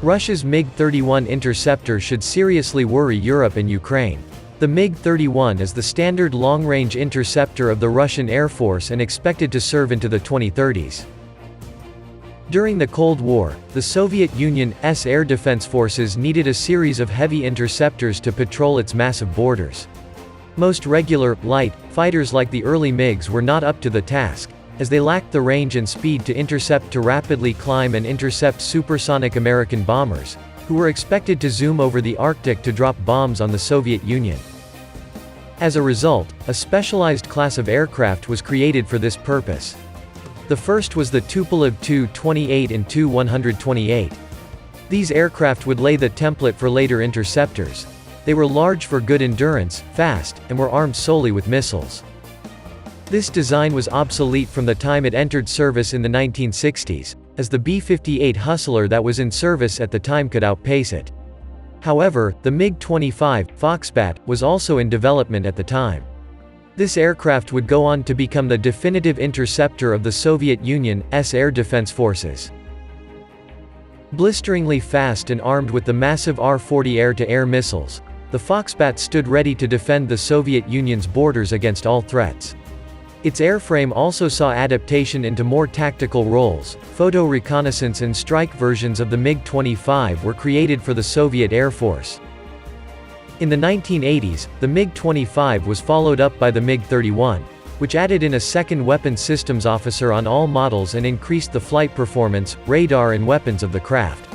Russia's MiG-31 Interceptor should seriously worry Europe and Ukraine. The MiG-31 is the standard long-range interceptor of the Russian Air Force and expected to serve into the 2030s. During the Cold War, the Soviet Union's air defense forces needed a series of heavy interceptors to patrol its massive borders. Most regular, light, fighters like the early MiGs were not up to the task, as they lacked the range and speed to intercept to rapidly climb and intercept supersonic American bombers, who were expected to zoom over the Arctic to drop bombs on the Soviet Union. As a result, a specialized class of aircraft was created for this purpose. The first was the Tupolev Tu-28 and Tu-128. These aircraft would lay the template for later interceptors. They were large for good endurance, fast, and were armed solely with missiles. This design was obsolete from the time it entered service in the 1960s, as the B-58 Hustler that was in service at the time could outpace it. However, the MiG-25 Foxbat was also in development at the time. This aircraft would go on to become the definitive interceptor of the Soviet Union's air defense forces. Blisteringly fast and armed with the massive R-40 air-to-air missiles, the Foxbat stood ready to defend the Soviet Union's borders against all threats. Its airframe also saw adaptation into more tactical roles. Photo reconnaissance and strike versions of the MiG-25 were created for the Soviet Air Force. In the 1980s, the MiG-25 was followed up by the MiG-31, which added in a second weapons systems officer on all models and increased the flight performance, radar and weapons of the craft.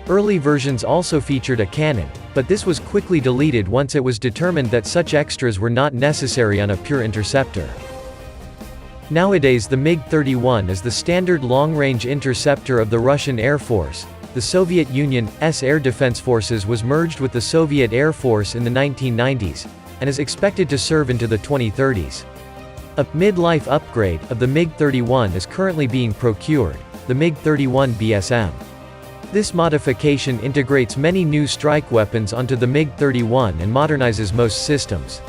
Early versions also featured a cannon, but this was quickly deleted once it was determined that such extras were not necessary on a pure interceptor. Nowadays the MiG-31 is the standard long-range interceptor of the Russian Air Force. The Soviet Union's air defense forces was merged with the Soviet Air Force in the 1990s, and is expected to serve into the 2030s. A mid-life upgrade of the MiG-31 is currently being procured, the MiG-31 BSM. This modification integrates many new strike weapons onto the MiG-31 and modernizes most systems.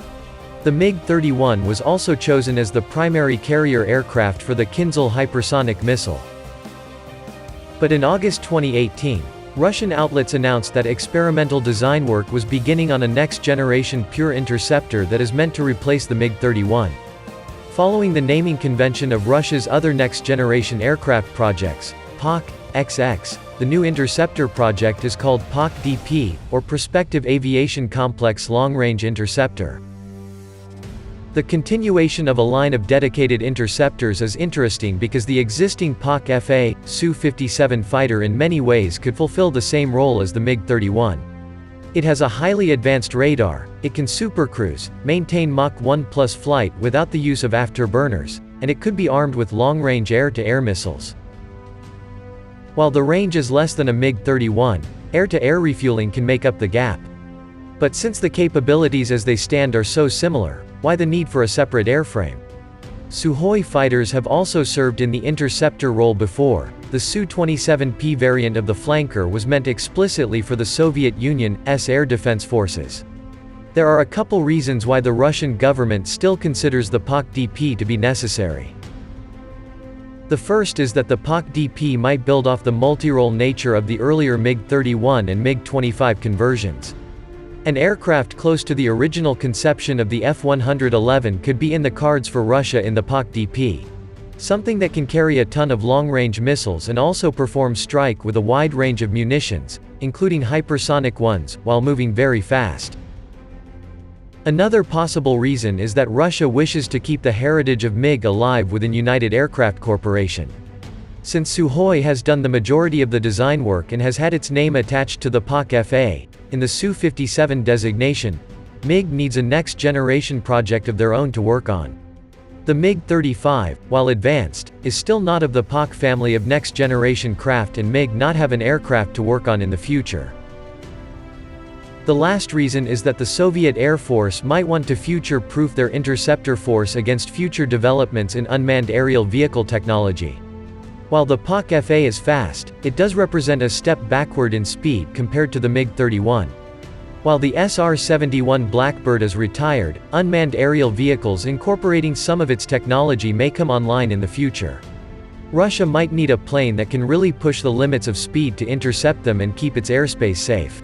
The MiG-31 was also chosen as the primary carrier aircraft for the Kinzhal hypersonic missile. But in August 2018, Russian outlets announced that experimental design work was beginning on a next-generation pure interceptor that is meant to replace the MiG-31. Following the naming convention of Russia's other next-generation aircraft projects, PAK-XX, the new interceptor project is called PAK-DP, or Prospective Aviation Complex Long-Range Interceptor. The continuation of a line of dedicated interceptors is interesting because the existing PAK-FA Su-57 fighter in many ways could fulfill the same role as the MiG-31. It has a highly advanced radar, it can supercruise, maintain Mach 1+ flight without the use of afterburners, and it could be armed with long-range air-to-air missiles. While the range is less than a MiG-31, air-to-air refueling can make up the gap. But since the capabilities as they stand are so similar, why the need for a separate airframe? Sukhoi fighters have also served in the interceptor role before. The Su-27P variant of the flanker was meant explicitly for the Soviet Union's air defense forces. There are a couple reasons why the Russian government still considers the PAK-DP to be necessary. The first is that the PAK-DP might build off the multi-role nature of the earlier MiG-31 and MiG-25 conversions. An aircraft close to the original conception of the F-111 could be in the cards for Russia in the PAK-DP. Something that can carry a ton of long-range missiles and also perform strike with a wide range of munitions, including hypersonic ones, while moving very fast. Another possible reason is that Russia wishes to keep the heritage of MiG alive within United Aircraft Corporation. Since Sukhoi has done the majority of the design work and has had its name attached to the PAK-FA, in the Su-57 designation, MiG needs a next-generation project of their own to work on. The MiG-35, while advanced, is still not of the PAK family of next-generation craft and MiG not have an aircraft to work on in the future. The last reason is that the Soviet Air Force might want to future-proof their interceptor force against future developments in unmanned aerial vehicle technology. While the PAK-FA is fast, it does represent a step backward in speed compared to the MiG-31. While the SR-71 Blackbird is retired, unmanned aerial vehicles incorporating some of its technology may come online in the future. Russia might need a plane that can really push the limits of speed to intercept them and keep its airspace safe.